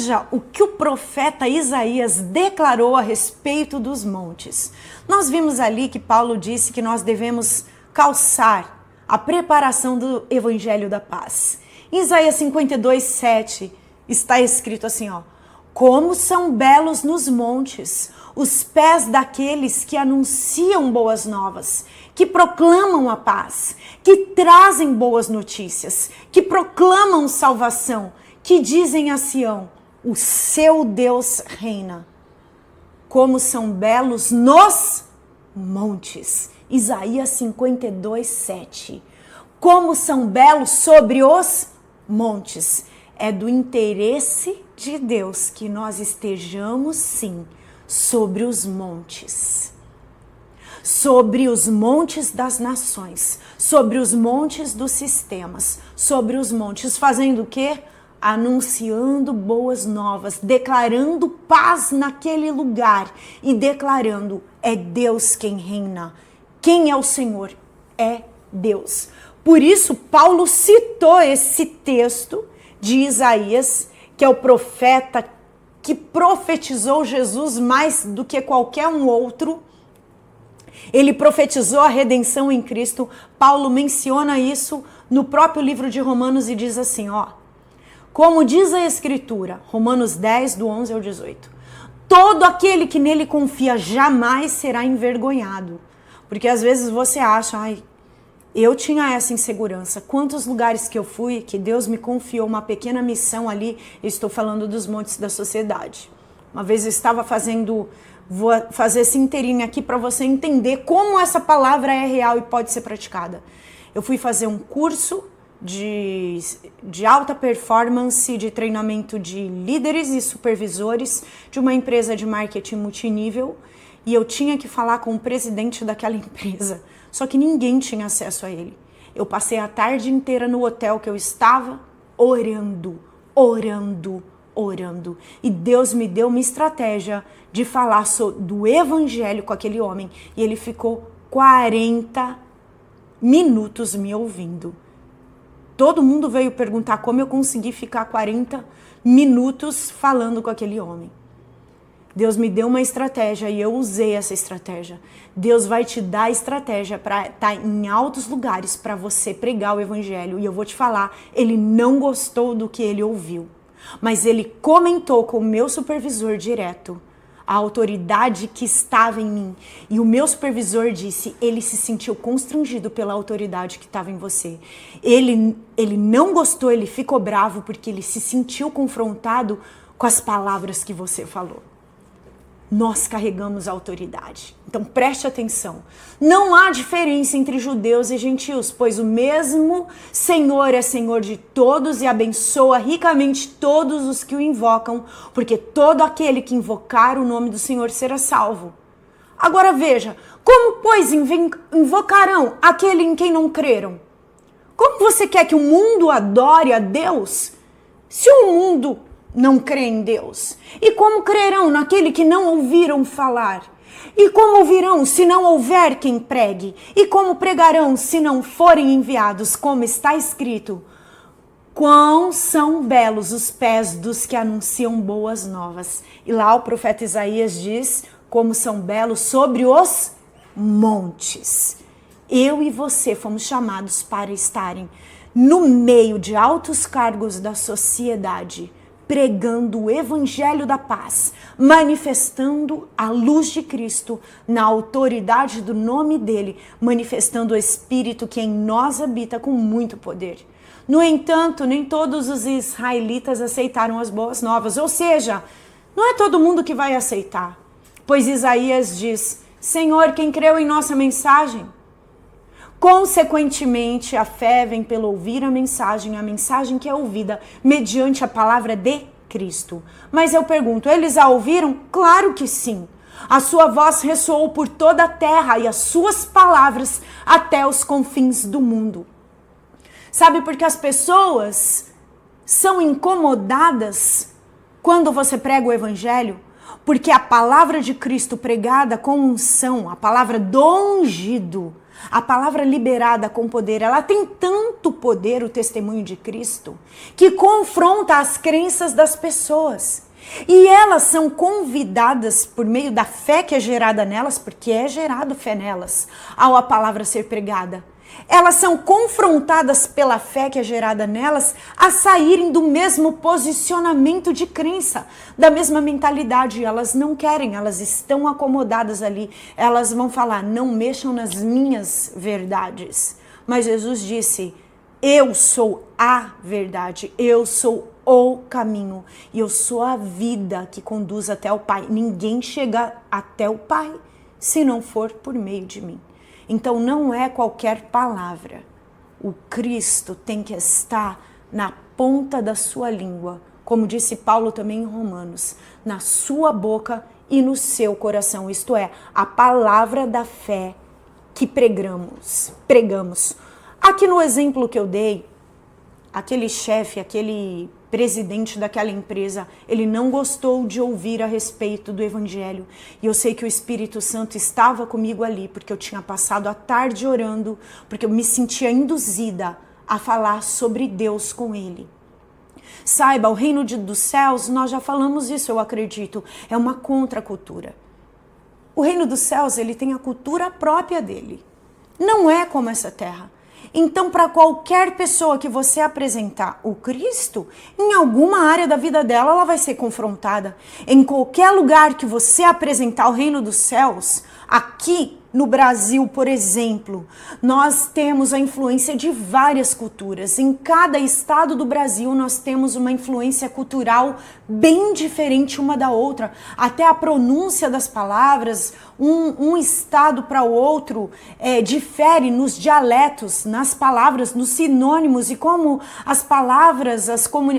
veja o que o profeta Isaías declarou a respeito dos montes. Nós vimos ali que Paulo disse que nós devemos calçar a preparação do evangelho da paz. Em Isaías 52:7 está escrito assim, ó: como são belos nos montes os pés daqueles que anunciam boas novas, que proclamam a paz, que trazem boas notícias, que proclamam salvação, que dizem a Sião: o seu Deus reina. Como são belos nos montes. Isaías 52:7. Como são belos sobre os montes. É do interesse de Deus que nós estejamos, sim, sobre os montes. Sobre os montes das nações, sobre os montes dos sistemas, sobre os montes, fazendo o quê? Anunciando boas novas, declarando paz naquele lugar e declarando: é Deus quem reina. Quem é o Senhor? É Deus. Por isso, Paulo citou esse texto de Isaías, que é o profeta que profetizou Jesus mais do que qualquer um outro. Ele profetizou a redenção em Cristo. Paulo menciona isso no próprio livro de Romanos e diz assim, ó: como diz a Escritura, Romanos 10, do 11 ao 18, todo aquele que nele confia jamais será envergonhado. Porque às vezes você acha, ai, eu tinha essa insegurança. Quantos lugares que eu fui, que Deus me confiou uma pequena missão ali, eu estou falando dos montes da sociedade. Uma vez eu estava vou fazer esse inteirinho aqui para você entender como essa palavra é real e pode ser praticada. Eu fui fazer um curso de alta performance, de treinamento de líderes e supervisores de uma empresa de marketing multinível, e eu tinha que falar com o presidente daquela empresa, só que ninguém tinha acesso a ele. Eu passei a tarde inteira no hotel que eu estava, orando, e Deus me deu uma estratégia de falar do evangelho com aquele homem, e ele ficou 40 minutos me ouvindo. Todo mundo veio perguntar como eu consegui ficar 40 minutos falando com aquele homem. Deus me deu uma estratégia e eu usei essa estratégia. Deus vai te dar estratégia para estar em altos lugares para você pregar o evangelho. E eu vou te falar, ele não gostou do que ele ouviu. Mas ele comentou com o meu supervisor direto a autoridade que estava em mim. E o meu supervisor disse, ele se sentiu constrangido pela autoridade que estava em você. Ele não gostou, ele ficou bravo porque ele se sentiu confrontado com as palavras que você falou. Nós carregamos a autoridade. Então preste atenção. Não há diferença entre judeus e gentios, pois o mesmo Senhor é Senhor de todos e abençoa ricamente todos os que o invocam, porque todo aquele que invocar o nome do Senhor será salvo. Agora veja, como pois invocarão aquele em quem não creram? Como você quer que o mundo adore a Deus se o mundo não crê em Deus? E como crerão naquele que não ouviram falar? E como ouvirão se não houver quem pregue? E como pregarão se não forem enviados? Como está escrito: quão são belos os pés dos que anunciam boas novas. E lá o profeta Isaías diz como são belos sobre os montes. Eu e você fomos chamados para estarem no meio de altos cargos da sociedade, pregando o evangelho da paz, manifestando a luz de Cristo na autoridade do nome dele, manifestando o Espírito que em nós habita com muito poder. No entanto, nem todos os israelitas aceitaram as boas novas, ou seja, não é todo mundo que vai aceitar, pois Isaías diz: Senhor, quem creu em nossa mensagem? Consequentemente, a fé vem pelo ouvir a mensagem que é ouvida mediante a palavra de Cristo. Mas eu pergunto, eles a ouviram? Claro que sim. A sua voz ressoou por toda a terra e as suas palavras até os confins do mundo. Sabe por que as pessoas são incomodadas quando você prega o evangelho? Porque a palavra de Cristo pregada com unção, a palavra do ungido, A palavra liberada com poder, ela tem tanto poder, o testemunho de Cristo, que confronta as crenças das pessoas. E elas são convidadas por meio da fé que é gerada nelas, porque é gerado fé nelas, ao a palavra ser pregada. Elas são confrontadas pela fé que é gerada nelas a saírem do mesmo posicionamento de crença, da mesma mentalidade. Elas não querem, elas estão acomodadas ali. Elas vão falar, não mexam nas minhas verdades. Mas Jesus disse, eu sou a verdade, eu sou o caminho e eu sou a vida que conduz até o Pai. Ninguém chega até o Pai se não for por meio de mim. Então não é qualquer palavra. O Cristo tem que estar na ponta da sua língua, como disse Paulo também em Romanos, na sua boca e no seu coração. Isto é, a palavra da fé que pregamos. Aqui no exemplo que eu dei, aquele chefe, aquele presidente daquela empresa, ele não gostou de ouvir a respeito do evangelho. E eu sei que o Espírito Santo estava comigo ali, porque eu tinha passado a tarde orando, porque eu me sentia induzida a falar sobre Deus com ele. Saiba, o reino dos céus, nós já falamos isso, eu acredito, é uma contracultura. O reino dos céus, ele tem a cultura própria dele. Não é como essa terra. Então, para qualquer pessoa que você apresentar o Cristo, em alguma área da vida dela, ela vai ser confrontada. Em qualquer lugar que você apresentar o reino dos céus, aqui no Brasil, por exemplo, nós temos a influência de várias culturas. Em cada estado do Brasil, nós temos uma influência cultural bem diferente uma da outra. Até a pronúncia das palavras, um estado para o outro, difere nos dialetos, nas palavras, nos sinônimos e como as palavras,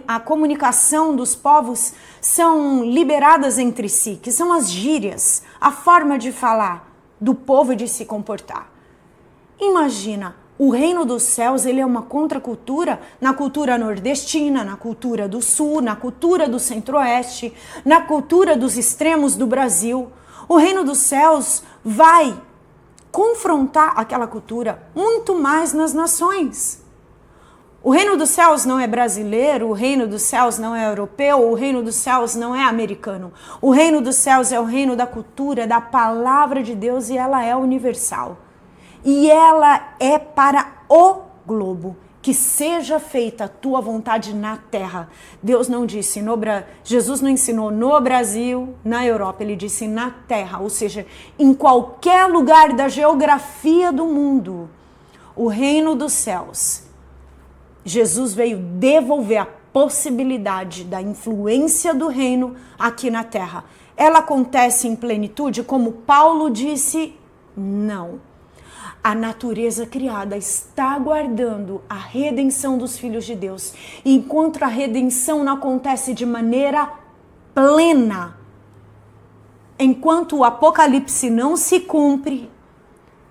a comunicação dos povos são liberadas entre si, que são as gírias, a forma de falar do povo e de se comportar. Imagina, o reino dos céus, ele é uma contracultura na cultura nordestina, na cultura do sul, na cultura do centro-oeste, na cultura dos extremos do Brasil. O reino dos céus vai confrontar aquela cultura muito mais nas nações. O reino dos céus não é brasileiro, o reino dos céus não é europeu, o reino dos céus não é americano. O reino dos céus é o reino da cultura, da palavra de Deus, e ela é universal. E ela é para o globo. Que seja feita a tua vontade na terra. Deus não disse, Jesus não ensinou no Brasil, na Europa, ele disse na terra, ou seja, em qualquer lugar da geografia do mundo. O reino dos céus. Jesus veio devolver a possibilidade da influência do reino aqui na terra. Ela acontece em plenitude, como Paulo disse? Não. A natureza criada está aguardando a redenção dos filhos de Deus. E enquanto a redenção não acontece de maneira plena, enquanto o Apocalipse não se cumpre,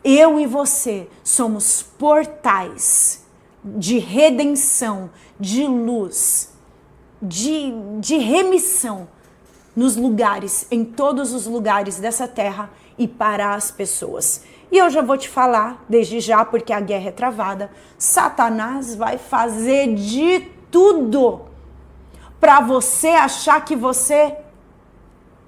eu e você somos portais de redenção, de luz, de remissão nos lugares, em todos os lugares dessa terra e para as pessoas. E eu já vou te falar, desde já, porque a guerra é travada, Satanás vai fazer de tudo para você achar que você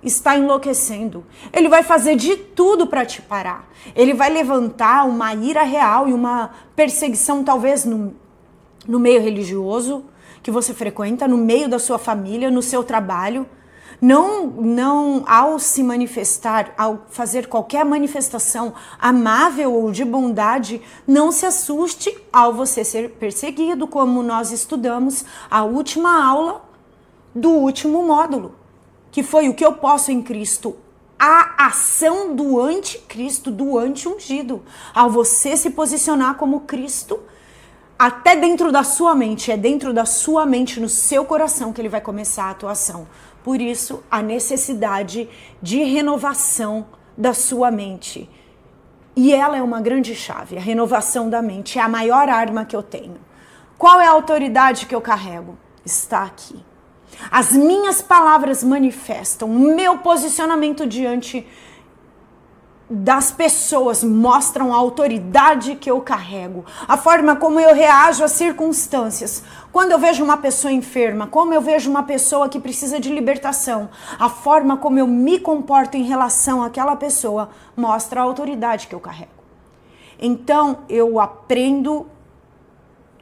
está enlouquecendo. Ele vai fazer de tudo para te parar. Ele vai levantar uma ira real e uma perseguição, talvez no meio religioso que você frequenta, no meio da sua família, no seu trabalho. Não ao se manifestar, ao fazer qualquer manifestação amável ou de bondade, não se assuste ao você ser perseguido, como nós estudamos a última aula do último módulo, que foi o que eu posso em Cristo, a ação do anticristo, do anti-ungido, ao você se posicionar como Cristo, até dentro da sua mente, é dentro da sua mente, no seu coração que ele vai começar a atuação. Por isso, a necessidade de renovação da sua mente. E ela é uma grande chave, a renovação da mente, é a maior arma que eu tenho. Qual é a autoridade que eu carrego? Está aqui. As minhas palavras manifestam o meu posicionamento diante das pessoas mostram a autoridade que eu carrego, a forma como eu reajo às circunstâncias. Quando eu vejo uma pessoa enferma, como eu vejo uma pessoa que precisa de libertação, a forma como eu me comporto em relação àquela pessoa mostra a autoridade que eu carrego. Então eu aprendo,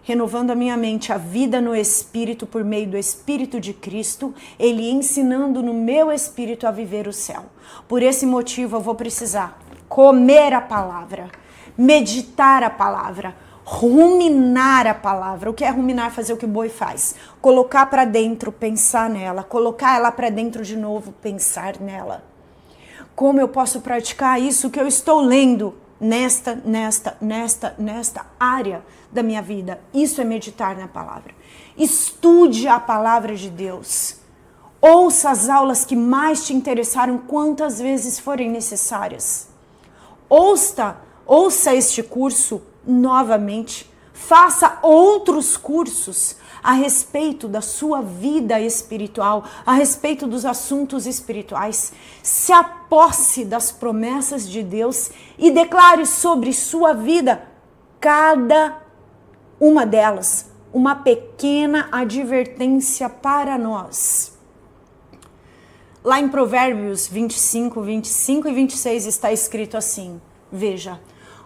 renovando a minha mente, a vida no Espírito por meio do Espírito de Cristo, Ele ensinando no meu espírito a viver o céu. Por esse motivo eu vou precisar comer a palavra, meditar a palavra, ruminar a palavra. O que é ruminar? Fazer o que o boi faz. Colocar para dentro, pensar nela. Colocar ela para dentro de novo, pensar nela. Como eu posso praticar isso que eu estou lendo nesta área da minha vida? Isso é meditar na palavra. Estude a palavra de Deus. Ouça as aulas que mais te interessaram quantas vezes forem necessárias. Ouça este curso novamente. Faça outros cursos a respeito da sua vida espiritual, a respeito dos assuntos espirituais. Se aposse das promessas de Deus e declare sobre sua vida cada uma delas uma pequena advertência para nós. Lá em Provérbios 25 e 26 está escrito assim: veja,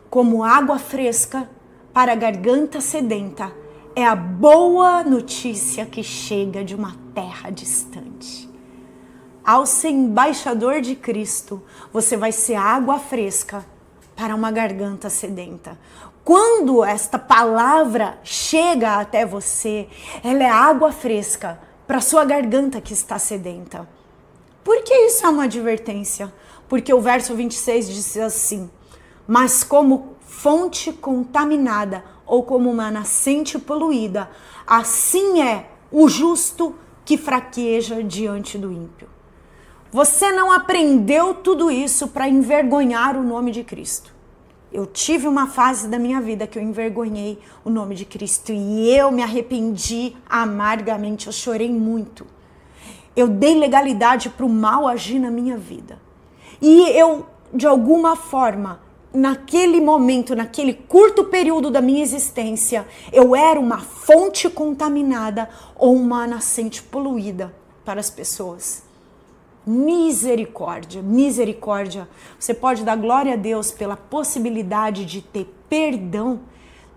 como água fresca para a garganta sedenta é a boa notícia que chega de uma terra distante. Ao ser embaixador de Cristo, você vai ser água fresca para uma garganta sedenta. Quando esta palavra chega até você, ela é água fresca para sua garganta que está sedenta. Por que isso é uma advertência? Porque o verso 26 diz assim: mas como fonte contaminada ou como uma nascente poluída, assim é o justo que fraqueja diante do ímpio. Você não aprendeu tudo isso para envergonhar o nome de Cristo. Eu tive uma fase da minha vida que eu envergonhei o nome de Cristo e eu me arrependi amargamente, eu chorei muito. Eu dei legalidade para o mal agir na minha vida. E eu, de alguma forma, naquele momento, naquele curto período da minha existência, eu era uma fonte contaminada ou uma nascente poluída para as pessoas. Misericórdia, misericórdia. Você pode dar glória a Deus pela possibilidade de ter perdão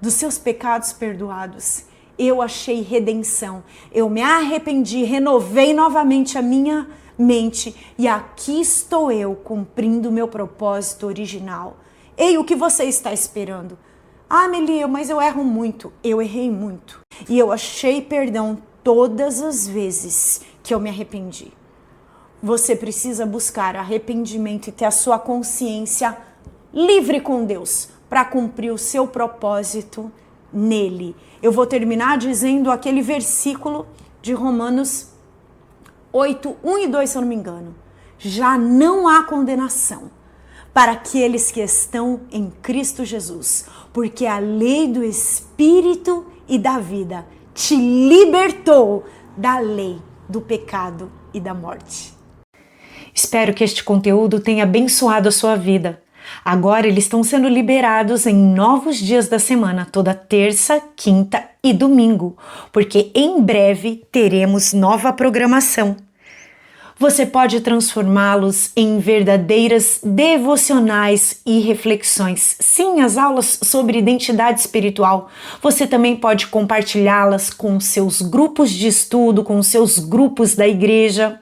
dos seus pecados perdoados. Eu achei redenção, eu me arrependi, renovei novamente a minha mente e aqui estou eu cumprindo o meu propósito original. Ei, o que você está esperando? Ah, Melia, mas eu erro muito. Eu errei muito e eu achei perdão todas as vezes que eu me arrependi. Você precisa buscar arrependimento e ter a sua consciência livre com Deus para cumprir o seu propósito nele. Eu vou terminar dizendo aquele versículo de Romanos 8, 1 e 2, se eu não me engano. Já não há condenação para aqueles que estão em Cristo Jesus, porque a lei do Espírito e da vida te libertou da lei do pecado e da morte. Espero que este conteúdo tenha abençoado a sua vida. Agora eles estão sendo liberados em novos dias da semana, toda terça, quinta e domingo, porque em breve teremos nova programação. Você pode transformá-los em verdadeiras devocionais e reflexões. Sim, as aulas sobre identidade espiritual. Você também pode compartilhá-las com seus grupos de estudo, com seus grupos da igreja.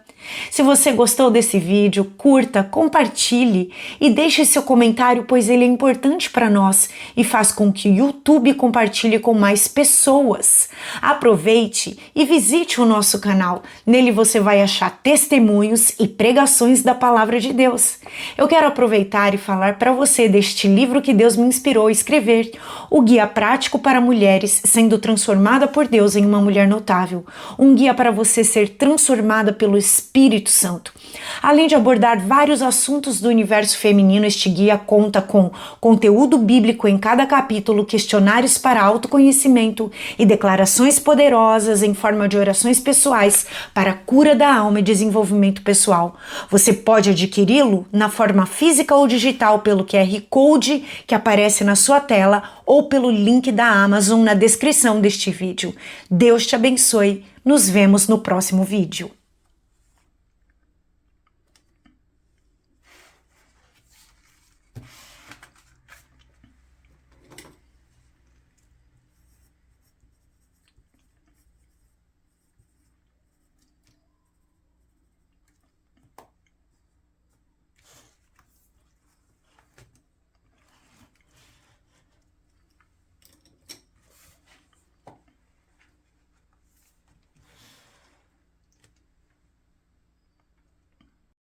Se você gostou desse vídeo, curta, compartilhe e deixe seu comentário, pois ele é importante para nós e faz com que o YouTube compartilhe com mais pessoas. Aproveite e visite o nosso canal. Nele você vai achar testemunhos e pregações da Palavra de Deus. Eu quero aproveitar e falar para você deste livro que Deus me inspirou a escrever, o Guia Prático para Mulheres Sendo Transformada por Deus em uma Mulher Notável. Um guia para você ser transformada pelo Espírito Espírito Santo. Além de abordar vários assuntos do universo feminino, este guia conta com conteúdo bíblico em cada capítulo, questionários para autoconhecimento e declarações poderosas em forma de orações pessoais para a cura da alma e desenvolvimento pessoal. Você pode adquiri-lo na forma física ou digital pelo QR Code que aparece na sua tela ou pelo link da Amazon na descrição deste vídeo. Deus te abençoe. Nos vemos no próximo vídeo.